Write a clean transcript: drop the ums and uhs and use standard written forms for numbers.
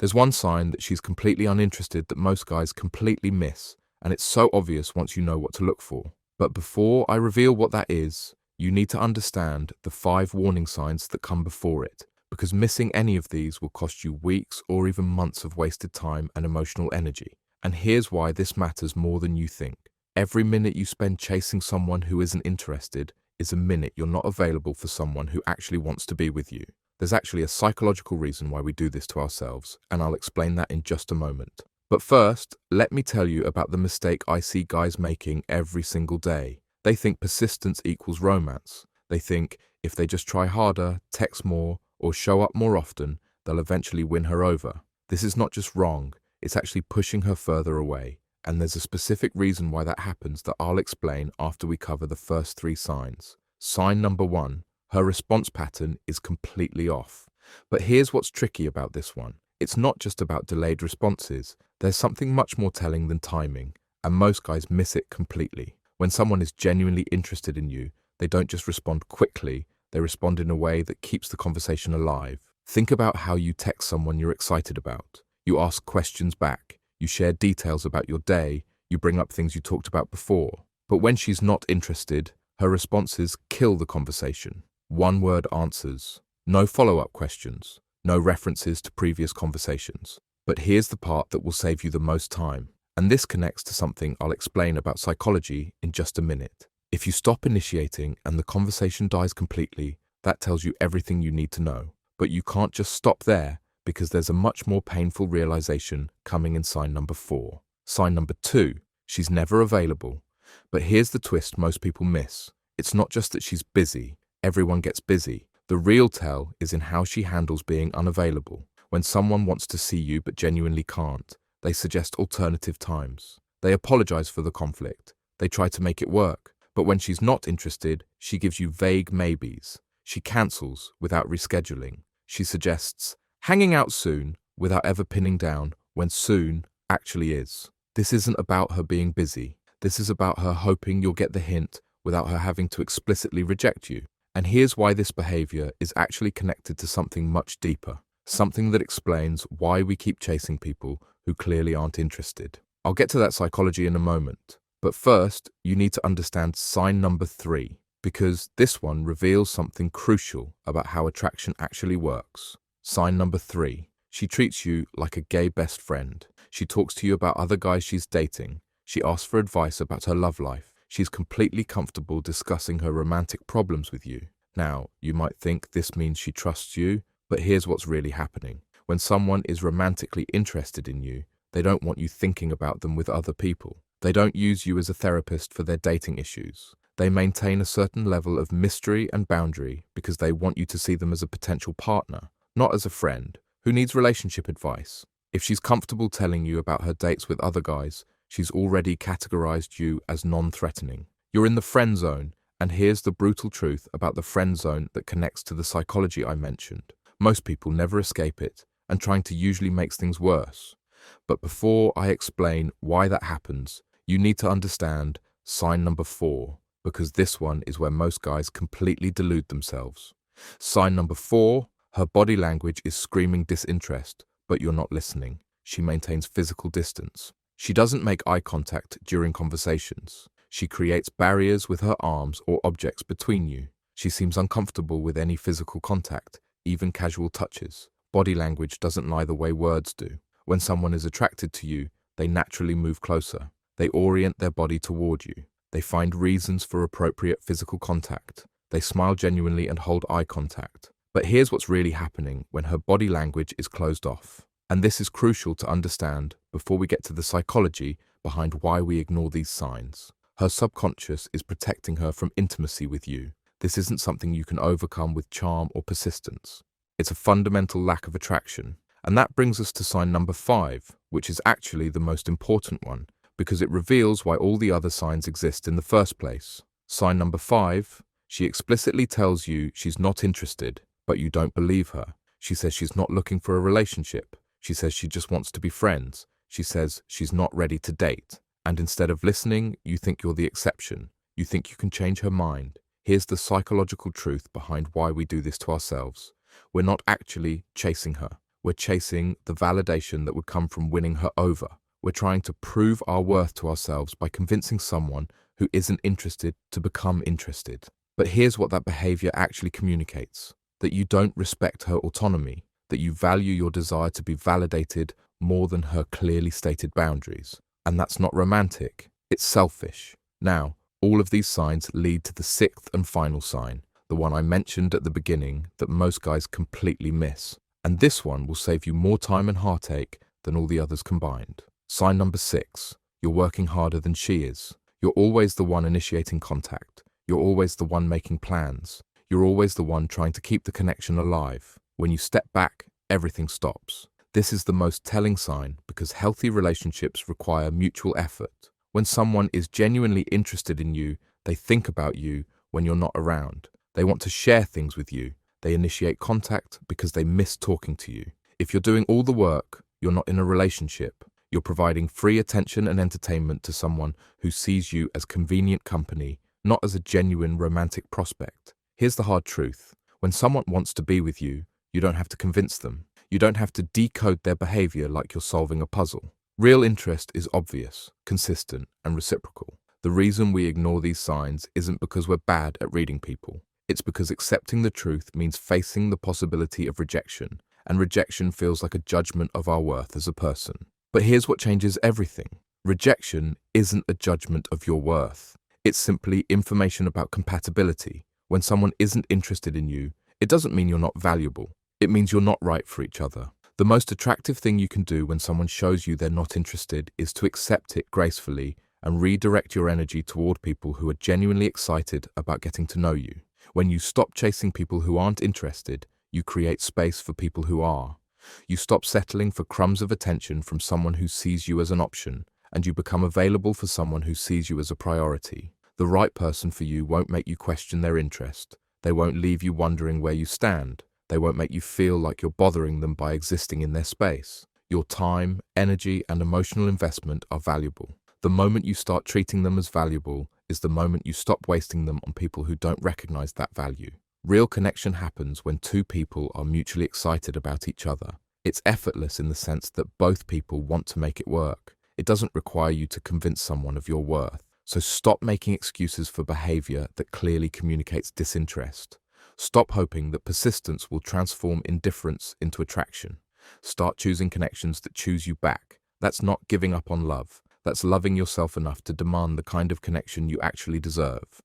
There's one sign that she's completely uninterested that most guys completely miss, and it's so obvious once you know what to look for. But before I reveal what that is, you need to understand the 5 warning signs that come before it, because missing any of these will cost you weeks or even months of wasted time and emotional energy. And here's why this matters more than you think. Every minute you spend chasing someone who isn't interested is a minute you're not available for someone who actually wants to be with you. There's actually a psychological reason why we do this to ourselves, and I'll explain that in just a moment. But first, let me tell you about the mistake I see guys making every single day. They think persistence equals romance. They think if they just try harder, text more, or show up more often, they'll eventually win her over. This is not just wrong, it's actually pushing her further away. And there's a specific reason why that happens that I'll explain after we cover the first 3 signs. Sign number 1, her response pattern is completely off. But here's what's tricky about this one. It's not just about delayed responses. There's something much more telling than timing, and most guys miss it completely. When someone is genuinely interested in you, they don't just respond quickly, they respond in a way that keeps the conversation alive. Think about how you text someone you're excited about. You ask questions back. You share details about your day, you bring up things you talked about before. But when she's not interested, her responses kill the conversation. One-word answers, no follow-up questions, no references to previous conversations. But here's the part that will save you the most time. And this connects to something I'll explain about psychology in just a minute. If you stop initiating and the conversation dies completely, that tells you everything you need to know. But you can't just stop there, because there's a much more painful realization coming in sign number 4. Sign number 2, she's never available. But here's the twist most people miss. It's not just that she's busy. Everyone gets busy. The real tell is in how she handles being unavailable. When someone wants to see you but genuinely can't, they suggest alternative times. They apologize for the conflict. They try to make it work. But when she's not interested, she gives you vague maybes. She cancels without rescheduling. She suggests hanging out soon without ever pinning down when soon actually is. This isn't about her being busy. This is about her hoping you'll get the hint without her having to explicitly reject you. And here's why this behavior is actually connected to something much deeper, something that explains why we keep chasing people who clearly aren't interested. I'll get to that psychology in a moment. But first, you need to understand sign number 3, because this one reveals something crucial about how attraction actually works. Sign number 3, she treats you like a gay best friend. She talks to you about other guys she's dating. She asks for advice about her love life. She's completely comfortable discussing her romantic problems with you. Now, you might think this means she trusts you, but here's what's really happening. When someone is romantically interested in you, they don't want you thinking about them with other people. They don't use you as a therapist for their dating issues. They maintain a certain level of mystery and boundary because they want you to see them as a potential partner, not as a friend who needs relationship advice. If she's comfortable telling you about her dates with other guys, she's already categorized you as non-threatening. You're in the friend zone, and here's the brutal truth about the friend zone that connects to the psychology I mentioned. Most people never escape it, and trying to usually makes things worse. But before I explain why that happens, you need to understand sign number 4, because this one is where most guys completely delude themselves. Sign number 4, her body language is screaming disinterest, but you're not listening. She maintains physical distance. She doesn't make eye contact during conversations. She creates barriers with her arms or objects between you. She seems uncomfortable with any physical contact, even casual touches. Body language doesn't lie the way words do. When someone is attracted to you, they naturally move closer. They orient their body toward you. They find reasons for appropriate physical contact. They smile genuinely and hold eye contact. But here's what's really happening when her body language is closed off. And this is crucial to understand before we get to the psychology behind why we ignore these signs. Her subconscious is protecting her from intimacy with you. This isn't something you can overcome with charm or persistence. It's a fundamental lack of attraction. And that brings us to sign number 5, which is actually the most important one, because it reveals why all the other signs exist in the first place. Sign number 5, she explicitly tells you she's not interested, but you don't believe her. She says she's not looking for a relationship. She says she just wants to be friends. She says she's not ready to date. And instead of listening, you think you're the exception. You think you can change her mind. Here's the psychological truth behind why we do this to ourselves. We're not actually chasing her. We're chasing the validation that would come from winning her over. We're trying to prove our worth to ourselves by convincing someone who isn't interested to become interested. But here's what that behavior actually communicates: that you don't respect her autonomy, that you value your desire to be validated more than her clearly stated boundaries. And that's not romantic, it's selfish. Now, all of these signs lead to the sixth and final sign, the one I mentioned at the beginning that most guys completely miss. And this one will save you more time and heartache than all the others combined. Sign number 6, you're working harder than she is. You're always the one initiating contact. You're always the one making plans. You're always the one trying to keep the connection alive. When you step back, everything stops. This is the most telling sign because healthy relationships require mutual effort. When someone is genuinely interested in you, they think about you when you're not around. They want to share things with you. They initiate contact because they miss talking to you. If you're doing all the work, you're not in a relationship. You're providing free attention and entertainment to someone who sees you as convenient company, not as a genuine romantic prospect. Here's the hard truth. When someone wants to be with you, you don't have to convince them. You don't have to decode their behavior like you're solving a puzzle. Real interest is obvious, consistent, and reciprocal. The reason we ignore these signs isn't because we're bad at reading people. It's because accepting the truth means facing the possibility of rejection, and rejection feels like a judgment of our worth as a person. But here's what changes everything. Rejection isn't a judgment of your worth. It's simply information about compatibility. When someone isn't interested in you, it doesn't mean you're not valuable. It means you're not right for each other. The most attractive thing you can do when someone shows you they're not interested is to accept it gracefully and redirect your energy toward people who are genuinely excited about getting to know you. When you stop chasing people who aren't interested, you create space for people who are. You stop settling for crumbs of attention from someone who sees you as an option, and you become available for someone who sees you as a priority. The right person for you won't make you question their interest. They won't leave you wondering where you stand. They won't make you feel like you're bothering them by existing in their space. Your time, energy, and emotional investment are valuable. The moment you start treating them as valuable is the moment you stop wasting them on people who don't recognize that value. Real connection happens when two people are mutually excited about each other. It's effortless in the sense that both people want to make it work. It doesn't require you to convince someone of your worth. So stop making excuses for behavior that clearly communicates disinterest. Stop hoping that persistence will transform indifference into attraction. Start choosing connections that choose you back. That's not giving up on love. That's loving yourself enough to demand the kind of connection you actually deserve.